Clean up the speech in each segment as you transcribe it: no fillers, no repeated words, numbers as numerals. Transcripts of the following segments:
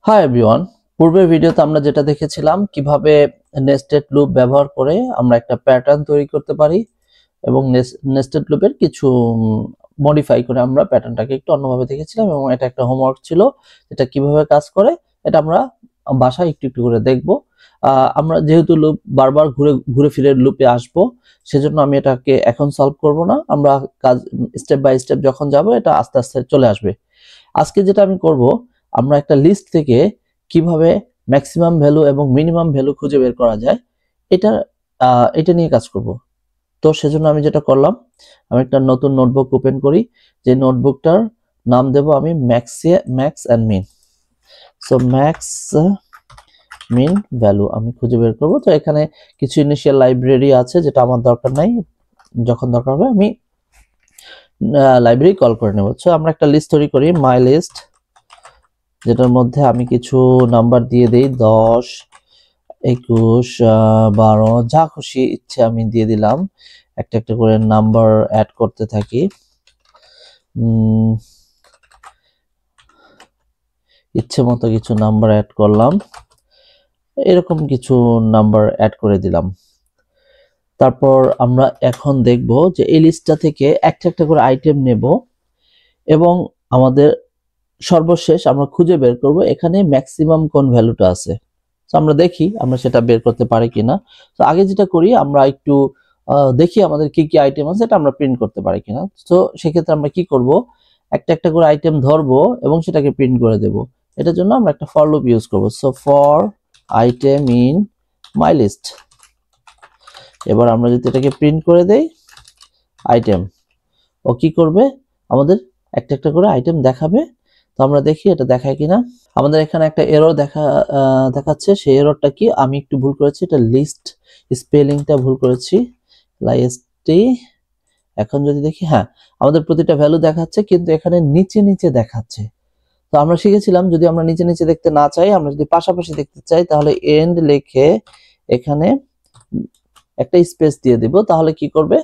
Hi everyone, পূর্বের ভিডিওতে আমরা যেটা দেখেছিলাম কিভাবে নেস্টেড লুপ ব্যবহার করে আমরা একটা প্যাটার্ন তৈরি করতে পারি এবং নেস্টেড লুপের কিছু মডিফাই করে আমরা প্যাটার্নটাকে একটু অন্যভাবে দেখেছিলাম এবং এটা একটা হোমওয়ার্ক ছিল যেটা কিভাবে কাজ করে এটা আমরা বাসায় একটু একটু করে দেখব। আমরা যেহেতু লুপ বারবার ঘুরে ঘুরে ফিরে লুপে আসব, সেজন্য আমি এটাকে এখন সলভ করব না। আমরা কাজ স্টেপ বাই স্টেপ যখন যাব এটা আস্তে আস্তে চলে আসবে। আজকে যেটা আমি করব, আমরা একটা লিস্ট থেকে কিভাবে ম্যাক্সিমাম ভ্যালু এবং মিনিমাম ভ্যালু খুঁজে বের করা যায় এটা এটা নিয়ে কাজ করব। তো সেজন্য আমি যেটা করলাম, আমি একটা নতুন নোটবুক ওপেন করি। যে নোটবুকটার নাম দেব আমি max and min. So max min value আমি খুঁজে বের করব। তো এখানে কিছু ইনিশিয়াল লাইব্রেরি আছে যেটা আমার দরকার নাই, যখন দরকার হবে আমি লাইব্রেরি কল করে নেব। সো আমরা একটা লিস্ট তৈরি করি, মাই লিস্ট, যেটার মধ্যে আমি কিছু নাম্বার দিয়ে দেই, 10, 21, 12, যা খুশি ইচ্ছে আমি দিয়ে দিলাম। একটা একটা করে নাম্বার অ্যাড করতে থাকি। ইচ্ছে মতো কিছু নাম্বার অ্যাড করলাম, এরকম কিছু নাম্বার অ্যাড করে দিলাম। তারপর আমরা এখন দেখব যে এই লিস্টটা থেকে একটা একটা করে আইটেম নেব এবং আমাদের সর্বশেষ আমরা খুঁজে বের করব এখানে ম্যাক্সিমাম কোন ভ্যালুটা আছে। তো আমরা দেখি আমরা সেটা বের করতে পারি কিনা। তো আগে যেটা করি, আমরা একটু দেখি আমাদের কি কি আইটেম আছে এটা আমরা প্রিন্ট করতে পারি কিনা। তো সেক্ষেত্রে আমরা কি করব, একটা একটা করে আইটেম ধরবো এবং সেটাকে প্রিন্ট করে দেব। এটার জন্য আমরা একটা ফর লুপ ইউজ করব। So for item in my list. এবার আমরা যদি এটাকে প্রিন্ট করে দেই আইটেম, ও কি করবে, আমাদের একটা একটা করে আইটেম দেখাবে। তো আমরা দেখি এটা দেখায় কিনা। আমাদের এখানে একটা এরর দেখাচ্ছে। সেই এররটা কি, আমি একটু ভুল করেছি, এটা লিস্ট স্পেলিংটা ভুল করেছি, লাইএসটি। এখন যদি দেখি, হ্যাঁ আমাদের প্রতিটা ভ্যালু দেখাচ্ছে কিন্তু এখানে নিচে নিচে দেখাচ্ছে। তো আমরা শিখেছিলাম যদি আমরা নিচে নিচে দেখতে না চাই, আমরা যদি পাশাপাশি দেখতে চাই তাহলে এন্ড লিখে এখানে একটা স্পেস দিয়ে দিব। তাহলে কি করবে,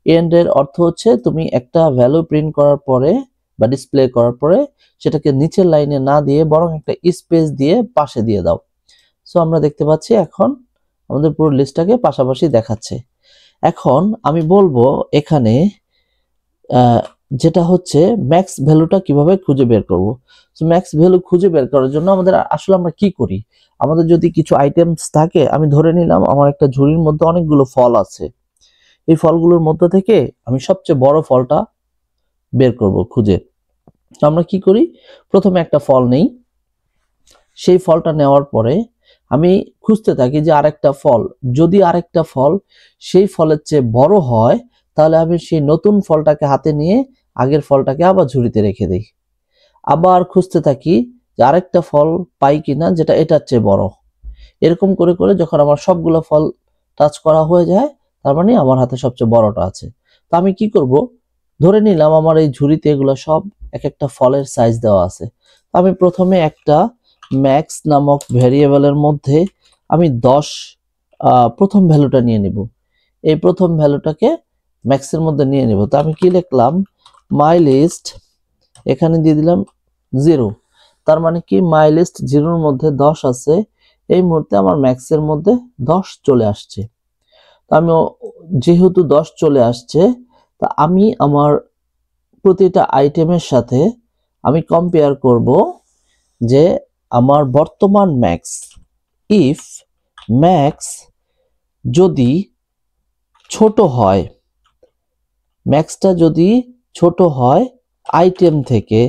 এন্ড এর অর্থ হচ্ছে তুমি একটা ভ্যালু প্রিন্ট করার পরে বা ডিসপ্লে করার পরে সেটাকে নিচের লাইনে না দিয়ে বরং একটা স্পেস দিয়ে পাশে দিয়ে দাও। সো আমরা দেখতে পাচ্ছি এখন আমাদের পুরো লিস্টটাকে পাশাপাশি দেখাচ্ছে। এখন আমি বলবো এখানে যেটা হচ্ছে ম্যাক্স ভ্যালুটা কিভাবে খুঁজে বের করব। সো ম্যাক্স ভ্যালু খুঁজে বের করার জন্য আমাদের আসলে আমরা কি করি, আমাদের যদি কিছু আইটেমস থাকে, আমি ধরে নিলাম আমার একটা ঝুড়ির মধ্যে অনেকগুলো ফল আছে, এই ফলগুলোর মধ্যে থেকে আমি সবচেয়ে বড় ফলটা বের করব খুঁজে। তো আমরা কি করি, প্রথমে একটা ফল নেই, সেই ফলটা নেওয়ার পরে আমি খুঁজতে থাকি যে আরেকটা ফল, যদি আরেকটা ফল সেই ফলের চেয়ে বড় হয় তাহলে আমি সেই নতুন ফলটাকে হাতে নিয়ে আগের ফলটাকে আবার ঝুড়িতে রেখে দিই। আবার খুঁজতে থাকি যে আরেকটা ফল পাই কিনা যেটা এটার চেয়ে বড়। এরকম করে করে যখন আমার সবগুলো ফল টাচ করা হয়ে যায়, তার মানে আমার হাতে সবচেয়ে বড়টা আছে। তো আমি কি করব, ধরে নিলাম আমার এই ঝুড়িতে এগুলো সব এক একটা ফলের সাইজ দেওয়া আছে। আমি প্রথমে একটা ম্যাক্স নামক ভেরিয়েবলের মধ্যে আমি 10 প্রথম ভ্যালুটা নিয়ে নিব। এই প্রথম ভ্যালুটাকে ম্যাক্সের মধ্যে নিয়ে নিব। তো আমি কি লিখলাম, মাই লিস্ট, এখানে দিয়ে দিলাম 0। তার মানে কি মাই লিস্ট 0-র মধ্যে 10 আছে। এই মুহূর্তে আমার ম্যাক্সের মধ্যে 10 চলে আসছে। তো আমি যেহেতু 10 চলে আসছে, তা আমি আমার প্রতিটা আইটেমের সাথে আমি কম্পেয়ার করব যে আমার বর্তমান ম্যাক্স, ইফ ম্যাক্স যদি ছোট হয়, ম্যাক্সটা যদি ছোট হয় আইটেম থেকে,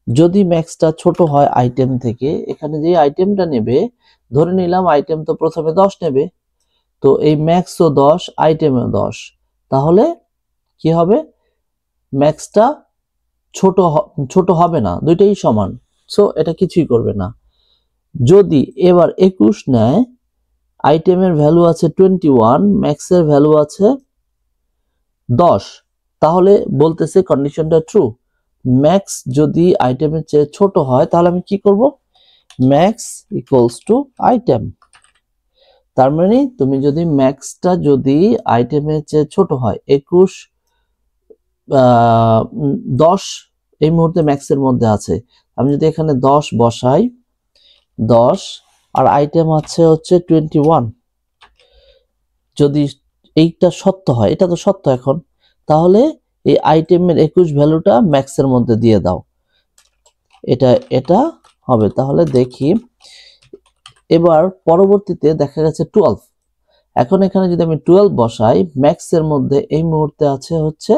যদি ম্যাক্সটা ছোট হয় আইটেম থেকে, এখানে যে আইটেমটা নেবে, ধরে নিলাম আইটেম তো প্রথমে 10 নেবে, তো এই ম্যাক্সও 10 আইটেমও 10, তাহলে কি হবে, ম্যাক্সটা ছোট হবে না, দুইটাই সমান। সো এটা কিছুই করবে না। যদি এবার 21 নেয়, আইটেমের ভ্যালু আছে 21, ম্যাক্সের ভ্যালু আছে 10, তাহলে বলতেছে কন্ডিশনটা ট্রু। ম্যাক্স যদি আইটেমের চেয়ে ছোট হয় তাহলে আমি কি করব, ম্যাক্স ইকুয়ালস টু আইটেম। তার মানে তুমি যদি ম্যাক্সটা যদি আইটেমের চেয়ে ছোট হয়, 21, 10 এই মুহূর্তে ম্যাক্সের মধ্যে আছে, আমি যদি এখানে 10 বসাই 10 আর আইটেম আছে হচ্ছে 21। যদি এইটা সত্য হয়, এটা তো সত্য এখন, তাহলে এই আইটেমের 21 ভ্যালুটা ম্যাক্সের মধ্যে দিয়ে দাও। এটা হবে। তাহলে দেখি এবার পরবর্তীতে দেখা গেছে 12। এখন এখানে যদি আমি 12 বসাই, ম্যাক্সের মধ্যে এই মুহূর্তে আছে হচ্ছে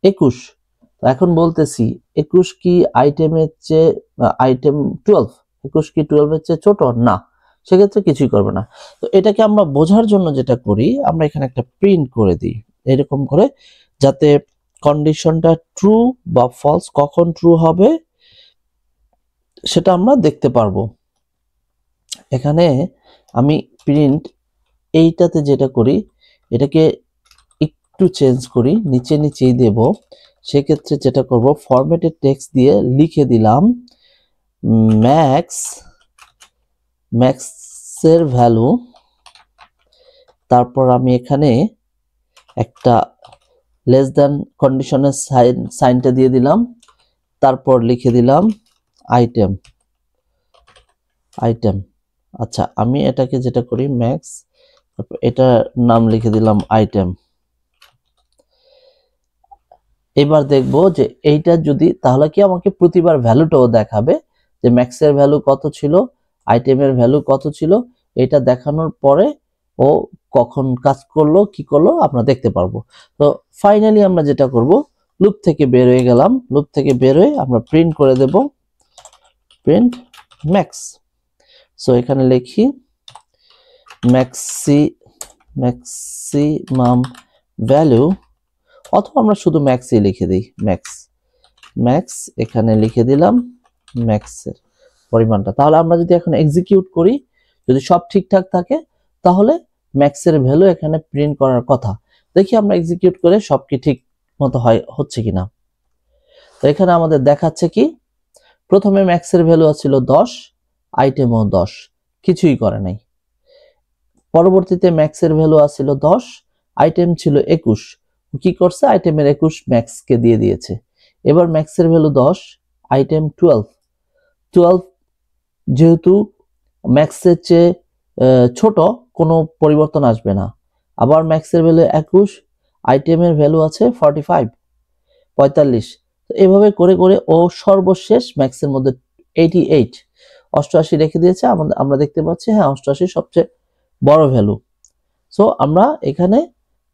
21। তো এখন বলতেছি 21 কি আইটেমের চেয়ে আইটেম 12 21 কি 12 এর চেয়ে ছোট? না, সেক্ষেত্রে কিছুই করবে না। তো এটাকে আমরা বোঝার জন্য যেটা করি, আমরা এখানে একটা প্রিন্ট করে দিই এরকম করে, যাতে কন্ডিশনটা ট্রু বা ফলস, কখন ট্রু হবে সেটা আমরা দেখতে পারবো। এখানে আমি প্রিন্ট এইটাতে যেটা করি, এটাকে একটু চেঞ্জ করি, নিচেই দেব। সেক্ষেত্রে যেটা করব, ফরম্যাটেড টেক্সট দিয়ে লিখে দিলাম ম্যাক্সের ভ্যালু। তারপর আমি এখানে একটা লেস দ্যান কন্ডিশনের সাইনটা দিয়ে দিলাম। তারপর লিখে দিলাম আইটেম। আচ্ছা, আমি এটাকে যেটা করি ম্যাক্স, তারপর এটা নাম লিখে দিলাম আইটেম। এবার দেখব যে এইটা যদি, তাহলে কি আমাকে প্রতিবার ভ্যালুটাও দেখাবে যে ম্যাক্সের ভ্যালু কত ছিল, আইটেমের ভ্যালু কত ছিল। এটা দেখানোর পরে ও কখন কাজ করলো কি করলো আমরা দেখতে পারবো। তো ফাইনালি আমরা যেটা করব, লুপ থেকে বের হয়ে গেলাম। লুপ থেকে বের হয়ে আমরা প্রিন্ট করে দেব প্রিন্ট ম্যাক্স। সো এখানে লিখি ম্যাক্সিমাম ভ্যালু, অথবা আমরা শুধু ম্যাক্সই লিখে দিই ম্যাক্স। এখানে লিখে দিলাম ম্যাক্সের পরিমাণটা। তাহলে আমরা যদি এখন এক্সিকিউট করি, যদি সব ঠিকঠাক থাকে, তাহলে ম্যাক্সের ভ্যালু এখানে প্রিন্ট করার কথা। দেখি আমরা এক্সিকিউট করে সব কি ঠিক মতো হচ্ছে কিনা। তো এখানে আমাদের দেখাচ্ছে কি, প্রথমে ম্যাক্সের ভ্যালু ছিল 10, আইটেমও 10, কিছুই করে নাই। পরবর্তীতে ম্যাক্সের ভ্যালু ছিল 10, আইটেম ছিল 21, কি করছে, আইটেমের 21 ম্যাক্সকে দিয়ে দিয়েছে। এবার ম্যাক্সের ভ্যালু 10, আইটেম 12 যেহেতু ম্যাক্সের চেয়ে ছোট, কোনো পরিবর্তন আসবে না। আবার ম্যাক্সের ভ্যালু 21, আইটেমের ভ্যালু আছে 45। এভাবে করে করে ও সর্বশেষ ম্যাক্সের মধ্যে 88 রেখে দিয়েছে। আমরা দেখতে পাচ্ছি হ্যাঁ 88 সবচেয়ে বড় ভ্যালু। সো আমরা এখানে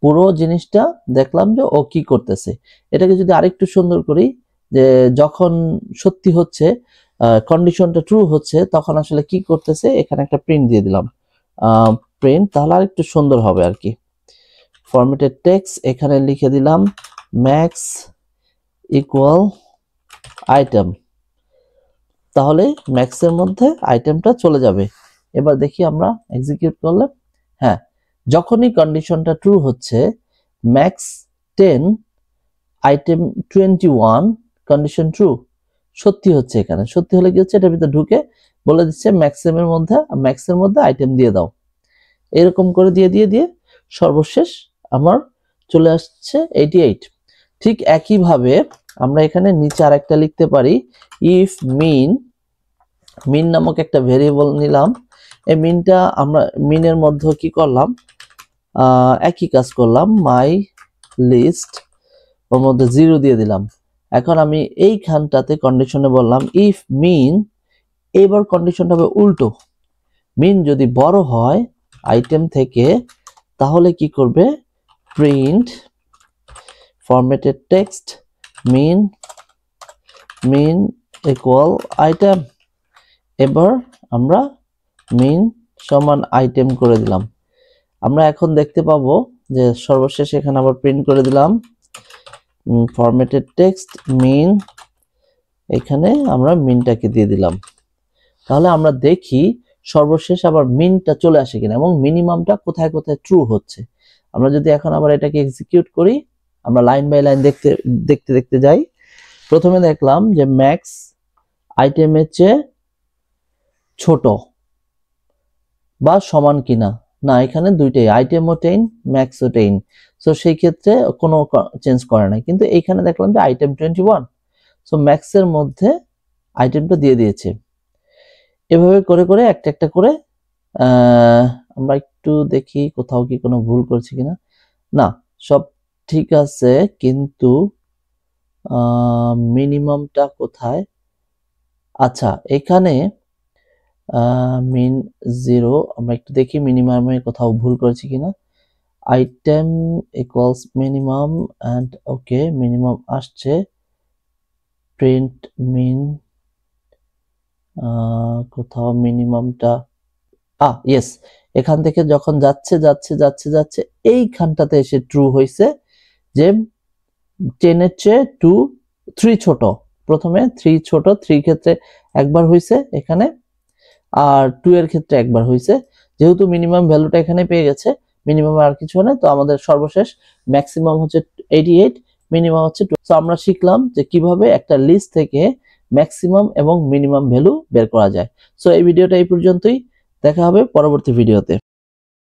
পুরো জিনিসটা দেখলাম যে ও কি করতেছে। এটাকে যদি আরেকটু সুন্দর করি, যে যখন সত্যি হচ্ছে, কন্ডিশনটা ট্রু হচ্ছে, তখন আসলে কি করতেছে, এখানে একটা প্রিন্ট দিয়ে দিলাম প্রিন্ট, তাহলে আরেকটু সুন্দর হবে আর কি। ফরম্যাটেড টেক্সট এখানে লিখে দিলাম ম্যাক্স ইকুয়াল আইটেম, তাহলে ম্যাক্সের মধ্যে আইটেমটা চলে যাবে। এবার দেখি আমরা এক্সিকিউট করলে, হ্যাঁ যখনই কন্ডিশনটা ট্রু হচ্ছে, ম্যাক্স 10, আইটেম 21, কন্ডিশন ট্রু, সত্যি হচ্ছে। এখানে সত্যি হলে কি হচ্ছে, এটার ভিতরে ঢুকে বলে দিচ্ছে ম্যাক্সের মধ্যে আইটেম দিয়ে দাও। এরকম করে দিয়ে সর্বশেষ আমার চলে আসছে 88। ঠিক একইভাবে আমরা এখানে নিচে আরেকটা লিখতে পারি, ইফ মিন নামক একটা ভেরিয়েবল নিলাম। এই মিনটা আমরা মিনের মধ্যে কি করলাম, একই কাজ করলাম, মাই লিস্ট, ওর মধ্যে 0 দিয়ে দিলাম। এখন আমি এইখানটাতে কন্ডিশনে বললাম ইফ মিন, এবার কন্ডিশনটা হবে উল্টো। মিন যদি বড় হয় আইটেম থেকে, তাহলে কি করবে, প্রিন্ট ফরম্যাটেড টেক্সট মিন ইকুয়াল আইটেম। এবার আমরা মিন সমান আইটেম করে দিলাম। আমরা এখন দেখতে পাবো যে সর্বশেষ এখানে আবার প্রিন্ট করে দিলাম ফরম্যাটেড টেক্সট মিন, এখানে আমরা মিনটাকে দিয়ে দিলাম। তাহলে আমরা দেখি সর্বশেষ আবার মিনটা চলে আসে কিনা, এবং মিনিমামটা কোথায় কোথায় ট্রু হচ্ছে। আমরা যদি এখন আবার এটাকে এক্সিকিউট করি, আমরা লাইন বাই লাইন দেখতে যাই। প্রথমে দেখলাম যে ম্যাক্স আইটেমের চেয়ে ছোট বা সমান কিনা, না এখানে দুইটাই, আইটেমও 10, ম্যাক্সও 10। সো সেই ক্ষেত্রে কোনো চেঞ্জ করে নাই। কিন্তু এইখানে দেখলাম যে আইটেম 21, সো ম্যাক্সের মধ্যে আইটেমটা দিয়ে দিয়েছে। এভাবে করে করে একটা একটা করে আমরা একটু দেখি কোথাও কি কোনো ভুল করছি কিনা। না, সব ঠিক আছে, কিন্তু মিনিমামটা কোথায়? আচ্ছা, এখানে মিন 0, আমরা একটু দেখি মিনিমামে কোথাও ভুল করেছি কিনা। Item equals minimum and okay, minimum আসছে। প্রিন্ট মিন, কোথাও মিনিমামটা ইয়েস, এখান থেকে যখন যাচ্ছে যাচ্ছে যাচ্ছে যাচ্ছে এইখানটাতে এসে ট্রু হয়েছে যে 10 এর চেয়ে 3 ছোট। প্রথমে 3 ছোট, 3 ক্ষেত্রে একবার হয়েছে এখানে, আর 2 এর ক্ষেত্রে একবার হয়েছে। যেহেতু মিনিমাম ভ্যালুটা এখানে পেয়ে গেছে, মিনিমাম আর কিছু না, তো আমাদের সর্বশেষ ম্যাক্সিমাম হচ্ছে 88, মিনিমাম হচ্ছে 2। তো আমরা শিখলাম যে কিভাবে একটা লিস্ট থেকে ম্যাক্সিমাম এবং মিনিমাম ভ্যালু বের করা যায়। সো এই ভিডিওটা এই পর্যন্তই, দেখা হবে পরবর্তী ভিডিওতে।